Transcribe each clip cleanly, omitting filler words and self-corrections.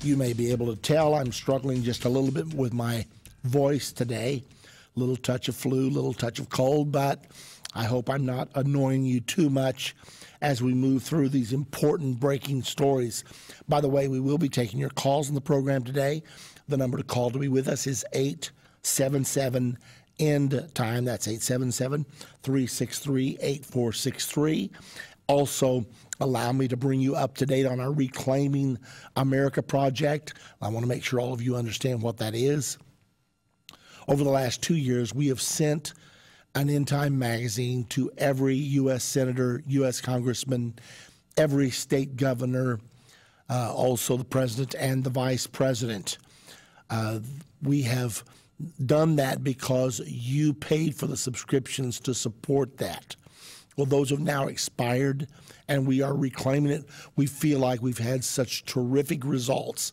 You may be able to tell I'm struggling just a little bit with my voice today. A little touch of flu, a little touch of cold, but I hope I'm not annoying you too much as we move through these important breaking stories. By the way, we will be taking your calls in the program today. The number to call to be with us is 877 End Time. That's 877-363-8463. Also, allow me to bring you up to date on our Reclaiming America project. I want to make sure all of you understand what that is. Over the last 2 years, we have sent an End Time magazine to every U.S. senator, U.S. congressman, every state governor, also the president and the vice president. We have done that because you paid for the subscriptions to support that. Well, those have now expired, and we are reclaiming it. We feel like we've had such terrific results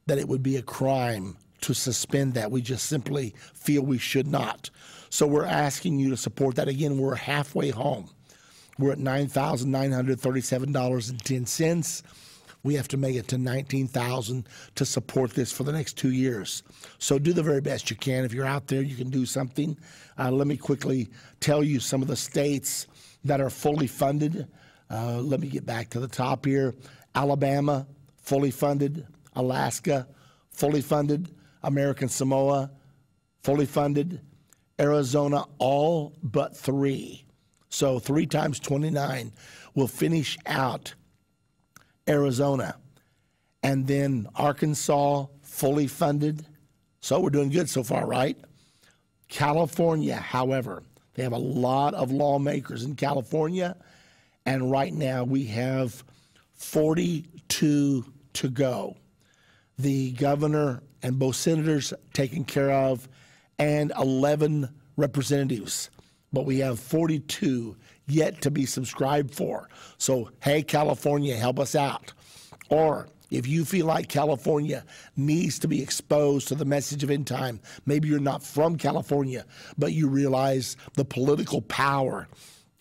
that it would be a crime to suspend that. We just simply feel we should not. So we're asking you to support that. Again, we're halfway home. We're at $9,937.10. We have to make it to $19,000 to support this for the next 2 years. So do the very best you can. If you're out there, you can do something. Let me quickly tell you some of the states that are fully funded. Let me get back to the top here. Alabama, fully funded. Alaska, fully funded. American Samoa, fully funded. Arizona, all but 3. So 3 times 29 will finish out Arizona. And then Arkansas, fully funded. So we're doing good so far, right? California, however, they have a lot of lawmakers in California, and right now we have 42 to go. The governor and both senators taken care of, and 11 representatives. But we have 42 yet to be subscribed for. So, hey, California, help us out. Or if you feel like California needs to be exposed to the message of End Time, maybe you're not from California, but you realize the political power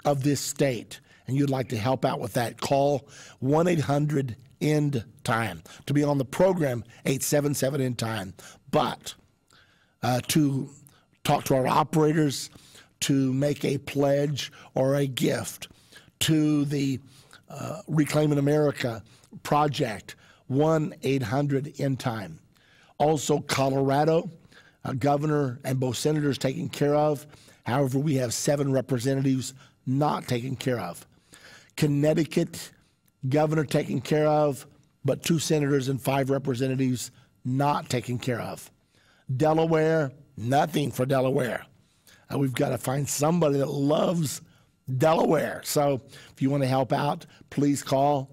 of this state, and you'd like to help out with that, call 1-800-END-TIME. To be on the program, 877-END-TIME. But to talk to our operators, to make a pledge or a gift to the Reclaiming America project, 1-800-END-TIME. Also, Colorado, governor and both senators taken care of. However, we have 7 representatives not taken care of. Connecticut, governor taken care of, but 2 senators and 5 representatives not taken care of. Delaware, nothing for Delaware. We've got to find somebody that loves Delaware. So if you want to help out, please call.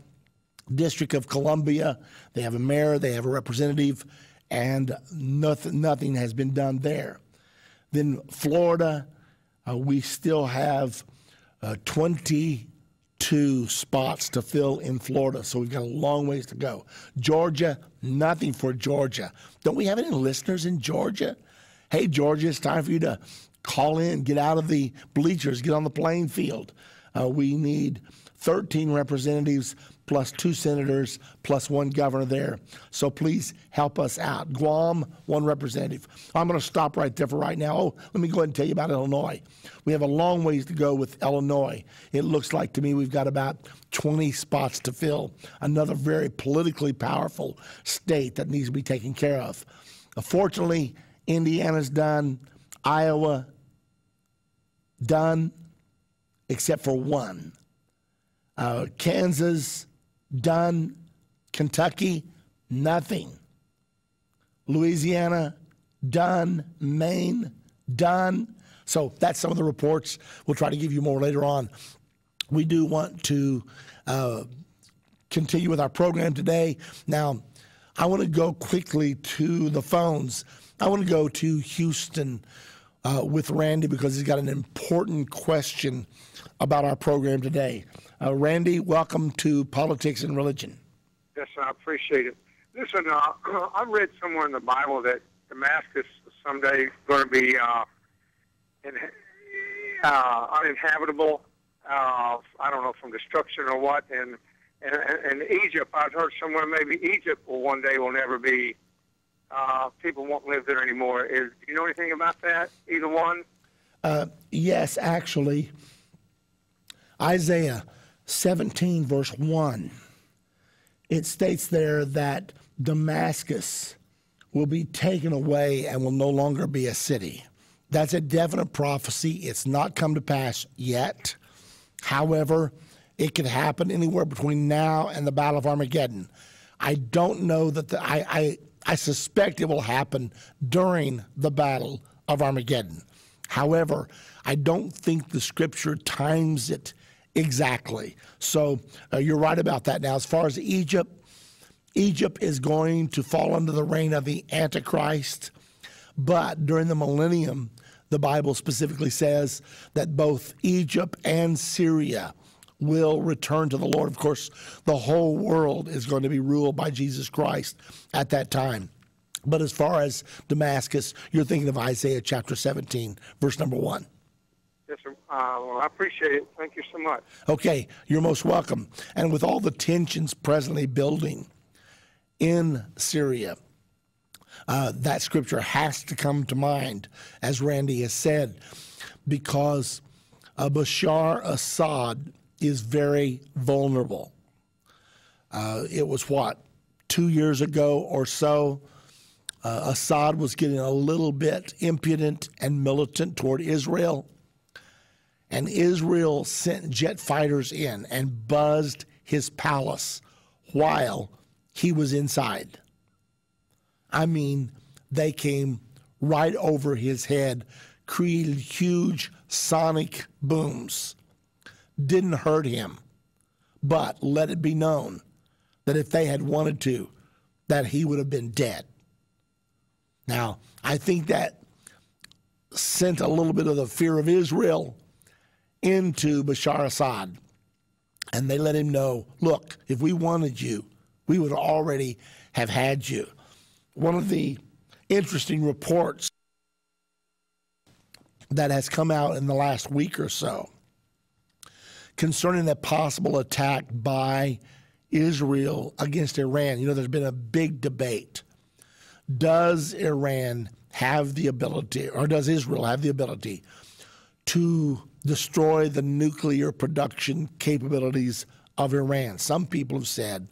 District of Columbia, they have a mayor, they have a representative, and nothing has been done there. Then Florida, we still have 22 spots to fill in Florida, so we've got a long ways to go. Georgia, nothing for Georgia. Don't we have any listeners in Georgia? Hey, Georgia, it's time for you to call in, get out of the bleachers, get on the playing field. We need 13 representatives plus 2 senators plus 1 governor there. So please help us out. Guam, 1 representative. I'm going to stop right there for right now. Oh, let me go ahead and tell you about Illinois. We have a long ways to go with Illinois. It looks like to me we've got about 20 spots to fill. Another very politically powerful state that needs to be taken care of. Fortunately, Indiana's done. Iowa, done, except for 1. Kansas, done. Kentucky, nothing. Louisiana, done. Maine, done. So that's some of the reports. We'll try to give you more later on. We do want to continue with our program today. Now, I want to go quickly to the phones. I want to go to Houston with Randy because he's got an important question about our program today. Randy, welcome to Politics and Religion. Yes, I appreciate it. Listen, I read somewhere in the Bible that Damascus is someday going to be uninhabitable. I don't know, from destruction or what, and and Egypt. I've heard somewhere maybe Egypt will never be. People won't live there anymore. Do you know anything about that? Either one? Yes, actually, Isaiah 17, verse 1, it states there that Damascus will be taken away and will no longer be a city. That's a definite prophecy. It's not come to pass yet. However, it could happen anywhere between now and the Battle of Armageddon. I don't know that I suspect it will happen during the Battle of Armageddon. However, I don't think the Scripture times it exactly. So you're right about that. Now, as far as Egypt is going to fall under the reign of the Antichrist, but during the millennium, the Bible specifically says that both Egypt and Syria will return to the Lord. Of course, the whole world is going to be ruled by Jesus Christ at that time. But as far as Damascus, you're thinking of Isaiah chapter 17, verse number 1. Yes, sir. Well, I appreciate it. Thank you so much. Okay, you're most welcome. And with all the tensions presently building in Syria, that scripture has to come to mind, as Randy has said, because Bashar Assad is very vulnerable. It was 2 years ago or so, Assad was getting a little bit impudent and militant toward Israel, and Israel sent jet fighters in and buzzed his palace while he was inside. I mean, they came right over his head, created huge sonic booms. Didn't hurt him, but let it be known that if they had wanted to, that he would have been dead. Now, I think that sent a little bit of the fear of Israel into Bashar Assad. And they let him know, look, if we wanted you, we would already have had you. One of the interesting reports that has come out in the last week or so concerning the possible attack by Israel against Iran. You know, there's been a big debate. Does Iran have the ability, or does Israel have the ability to destroy the nuclear production capabilities of Iran? Some people have said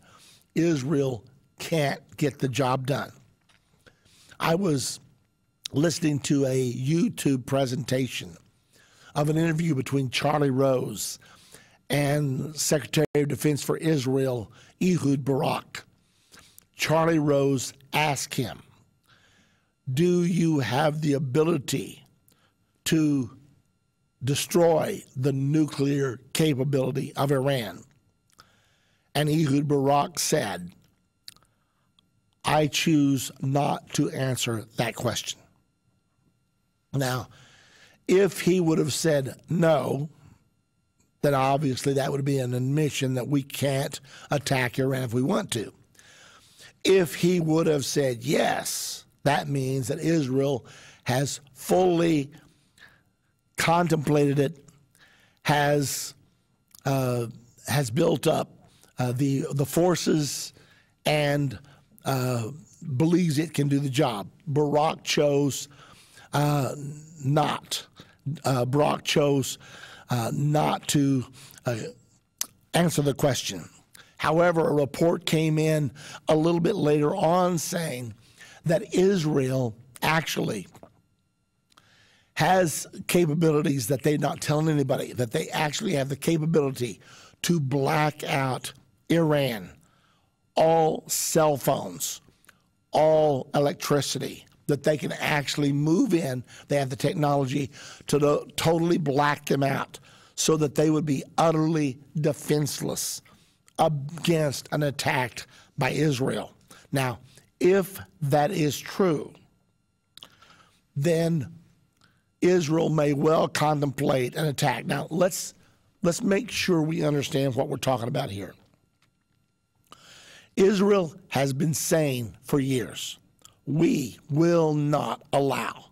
Israel can't get the job done. I was listening to a YouTube presentation of an interview between Charlie Rose and Secretary of Defense for Israel, Ehud Barak. Charlie Rose asked him, do you have the ability to destroy the nuclear capability of Iran? And Ehud Barak said, I choose not to answer that question. Now, if he would have said no, then obviously that would be an admission that we can't attack Iran if we want to. If he would have said yes, that means that Israel has fully contemplated it, has built up the forces, and believes it can do the job. Barak chose not. Barak chose not to answer the question. However, a report came in a little bit later on saying that Israel actually has capabilities that they're not telling anybody, that they actually have the capability to black out Iran, all cell phones, all electricity, that they can actually move in. They have the technology to totally black them out so that they would be utterly defenseless against an attack by Israel. Now, if that is true, then Israel may well contemplate an attack. Now, let's make sure we understand what we're talking about here. Israel has been saying for years, we will not allow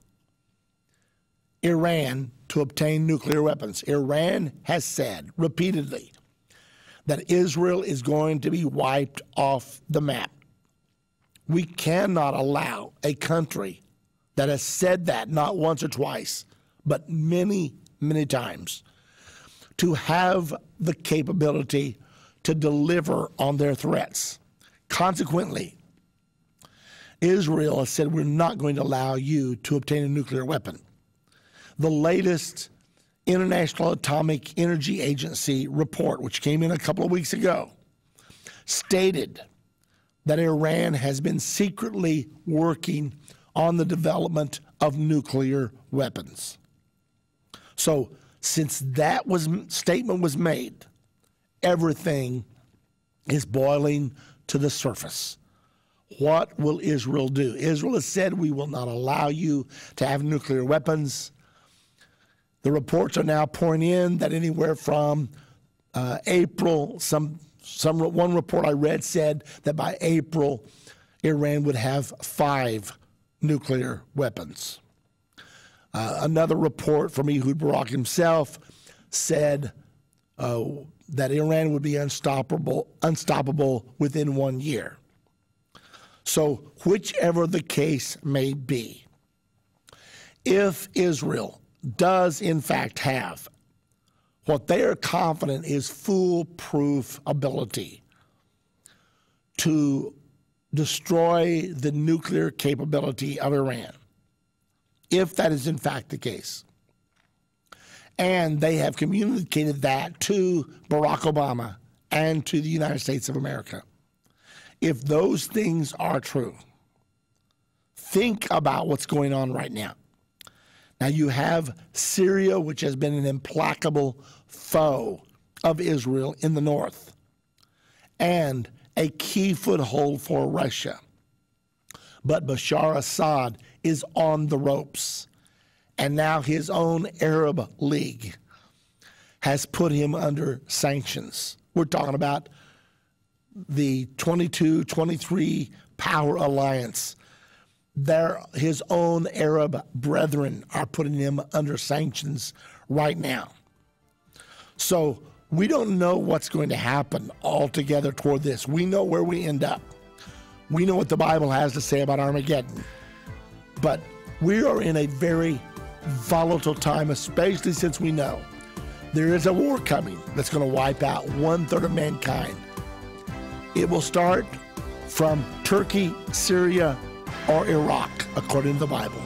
Iran to obtain nuclear weapons. Iran has said repeatedly that Israel is going to be wiped off the map. We cannot allow a country that has said that not once or twice, but many, many times, to have the capability to deliver on their threats. Consequently, Israel has said, we're not going to allow you to obtain a nuclear weapon. The latest International Atomic Energy Agency report, which came in a couple of weeks ago, stated that Iran has been secretly working on the development of nuclear weapons. So since that statement was made, everything is boiling to the surface. What will Israel do? Israel has said, we will not allow you to have nuclear weapons. The reports are now pouring in that anywhere from April, one report I read said that by April, Iran would have 5 nuclear weapons. Another report from Ehud Barak himself said that Iran would be unstoppable within 1 year. So whichever the case may be, if Israel does in fact have what they are confident is foolproof ability to destroy the nuclear capability of Iran, if that is in fact the case, and they have communicated that to Barack Obama and to the United States of America, if those things are true, think about what's going on right now. Now you have Syria, which has been an implacable foe of Israel in the north, and a key foothold for Russia. But Bashar Assad is on the ropes, and now his own Arab League has put him under sanctions. We're talking about the 22-23 power alliance. His own Arab brethren are putting him under sanctions right now. So we don't know what's going to happen altogether toward this. We know where we end up. We know what the Bible has to say about Armageddon. But we are in a very volatile time, especially since we know there is a war coming that's going to wipe out 1/3 of mankind. It will start from Turkey, Syria, or Iraq, according to the Bible.